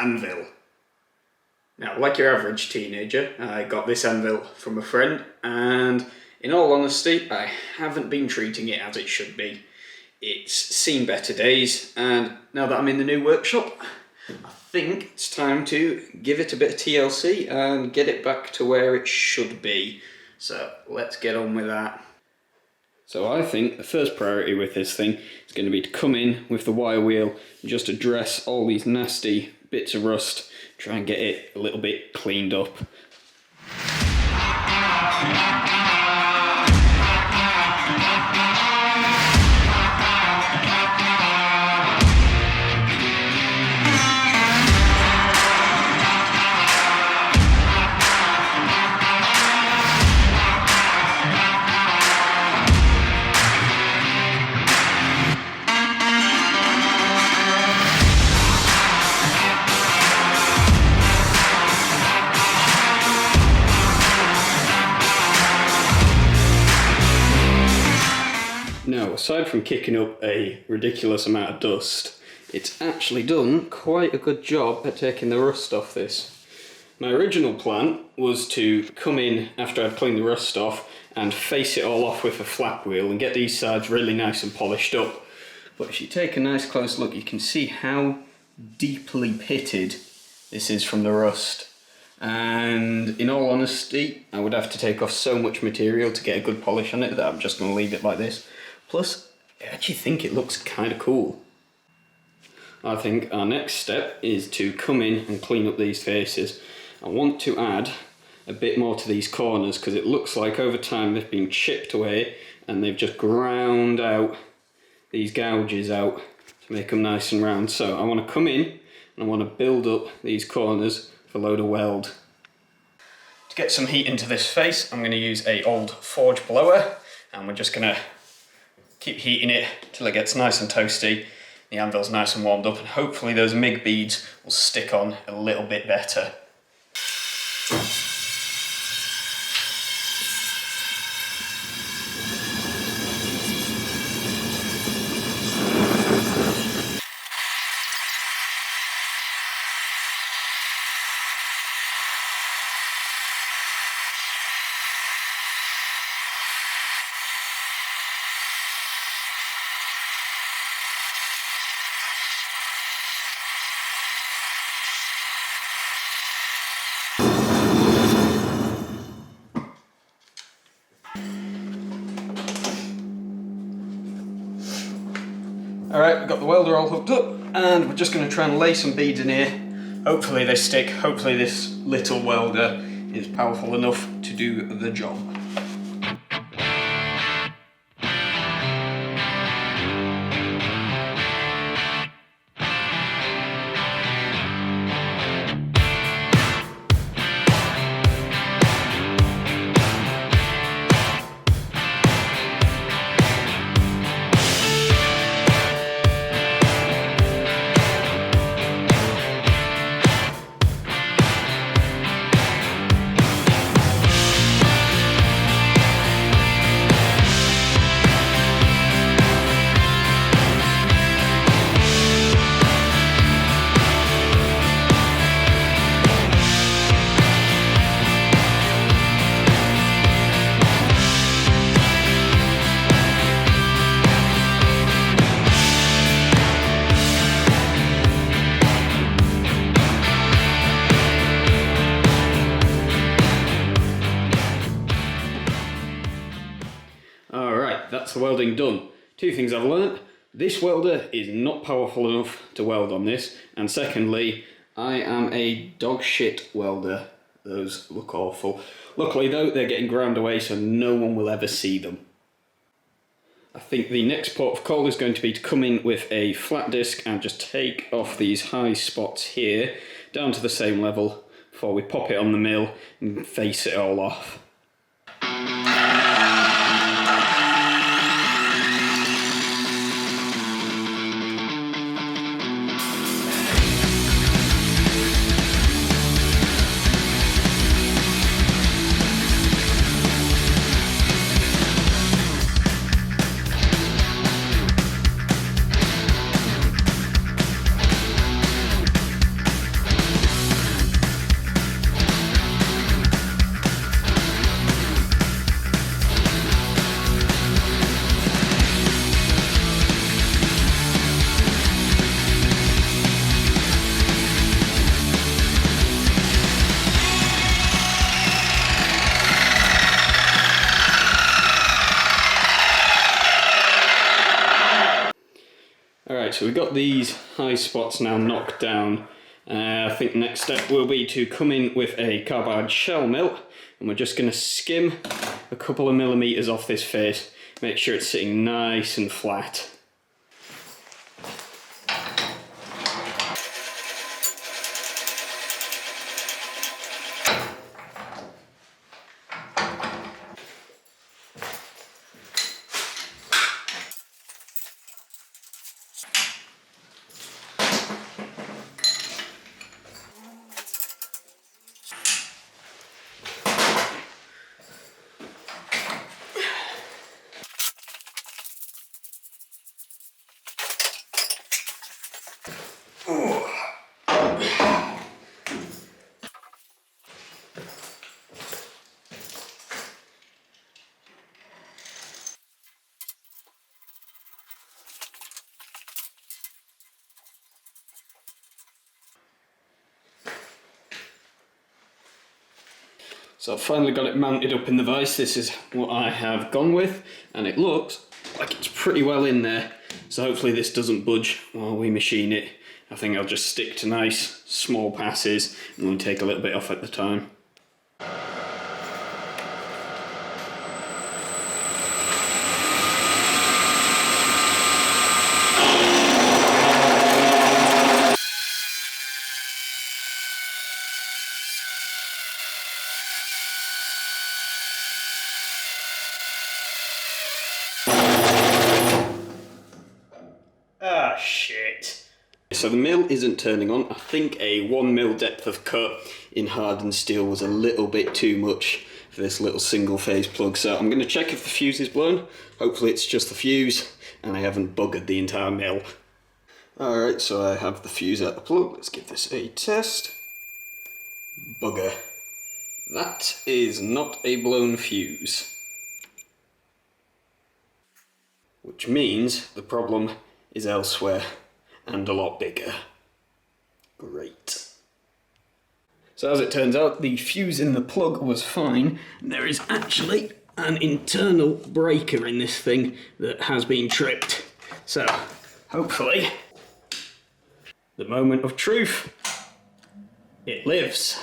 Anvil. Now, like your average teenager, I got this Anvil from a friend, and in all honesty, I haven't been treating it as it should be. It's seen better days, and now that I'm in the new workshop, I think it's time to give it a bit of TLC and get it back to where it should be. So let's get on with that. So I think the first priority with this thing is going to be to come in with the wire wheel and just address all these nasty bits of rust, try and get it a little bit cleaned up. Now, aside from kicking up a ridiculous amount of dust, it's actually done quite a good job at taking the rust off this. My original plan was to come in after I'd cleaned the rust off and face it all off with a flap wheel and get these sides really nice and polished up. But if you take a nice close look, you can see how deeply pitted this is from the rust. And in all honesty, I would have to take off so much material to get a good polish on it that I'm just going to leave it like this. Plus, I actually think it looks kind of cool. I think our next step is to come in and clean up these faces. I want to add a bit more to these corners because it looks like over time they've been chipped away and they've just ground out these gouges out to make them nice and round. So I want to come in and I want to build up these corners with a load of weld. To get some heat into this face, I'm going to use an old forge blower, and we're just going to keep heating it till it gets nice and toasty, the anvil's nice and warmed up, and hopefully those MIG beads will stick on a little bit better. Alright, we've got the welder all hooked up and we're just going to try and lay some beads in here. Hopefully they stick, hopefully this little welder is powerful enough to do the job. That's the welding done. Two things I've learnt. This welder is not powerful enough to weld on this, and secondly, I am a dog shit welder. Those look awful. Luckily though, they're getting ground away so no one will ever see them. I think the next port of call is going to be to come in with a flat disc and just take off these high spots here down to the same level before we pop it on the mill and face it all off. Alright, so we've got these high spots now knocked down. I think the next step will be to come in with a carbide shell mill, and we're just going to skim a couple of millimetres off this face, make sure it's sitting nice and flat. So I've finally got it mounted up in the vise. This is what I have gone with, and it looks like it's pretty well in there. So hopefully this doesn't budge while we machine it. I think I'll just stick to nice small passes and we'll take a little bit off at the time. Ah, shit. So the mill isn't turning on. I think a 1 mil depth of cut in hardened steel was a little bit too much for this little single phase plug. So I'm going to check if the fuse is blown. Hopefully it's just the fuse and I haven't buggered the entire mill. Alright, so I have the fuse out the plug. Let's give this a test. Bugger. That is not a blown fuse. Which means the problem is elsewhere and a lot bigger. Great. So as it turns out, the fuse in the plug was fine. There is actually an internal breaker in this thing that has been tripped. So hopefully, the moment of truth, it lives.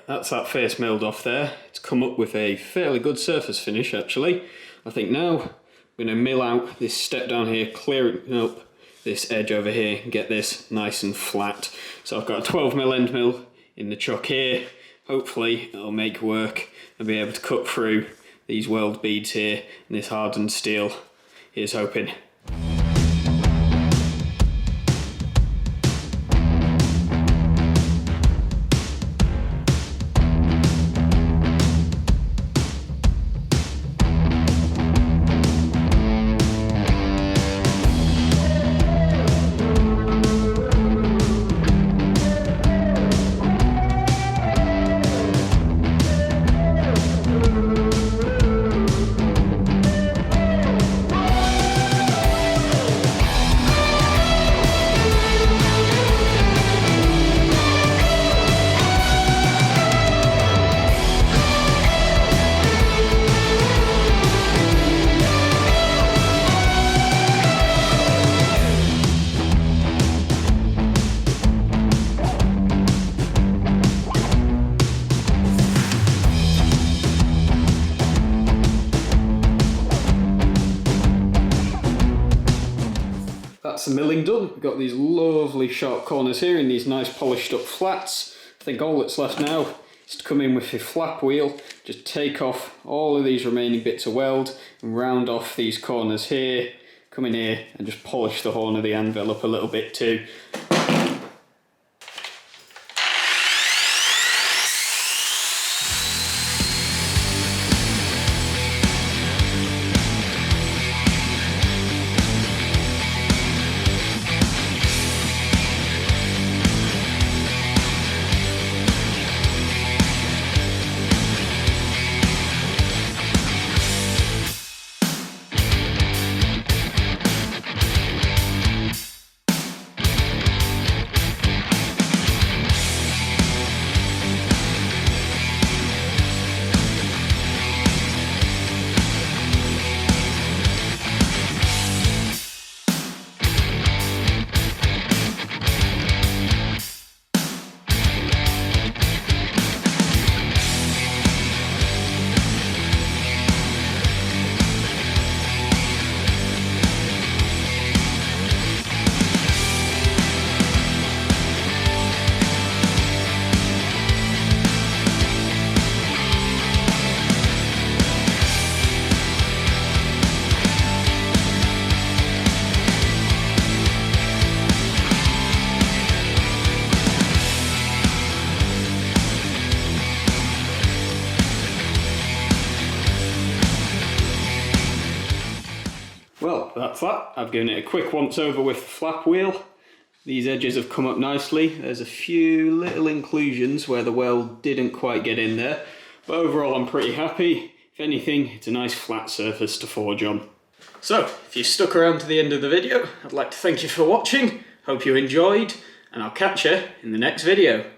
That's that face milled off there. It's come up with a fairly good surface finish actually. I think now I'm going to mill out this step down here, clearing up this edge over here and get this nice and flat. So I've got a 12mm end mill in the chuck here. Hopefully it'll make work and be able to cut through these weld beads here and this hardened steel. Here's hoping. that's the milling done. We've got these lovely sharp corners here in these nice polished up flats. I think all that's left now is to come in with your flap wheel, just take off all of these remaining bits of weld and round off these corners here, come in here and just polish the horn of the anvil up a little bit too. Well, that's that. I've given it a quick once over with the flap wheel. These edges have come up nicely. There's a few little inclusions where the weld didn't quite get in there, but overall I'm pretty happy. If anything, it's a nice flat surface to forge on. So, if you stuck around to the end of the video, I'd like to thank you for watching. Hope you enjoyed, and I'll catch you in the next video.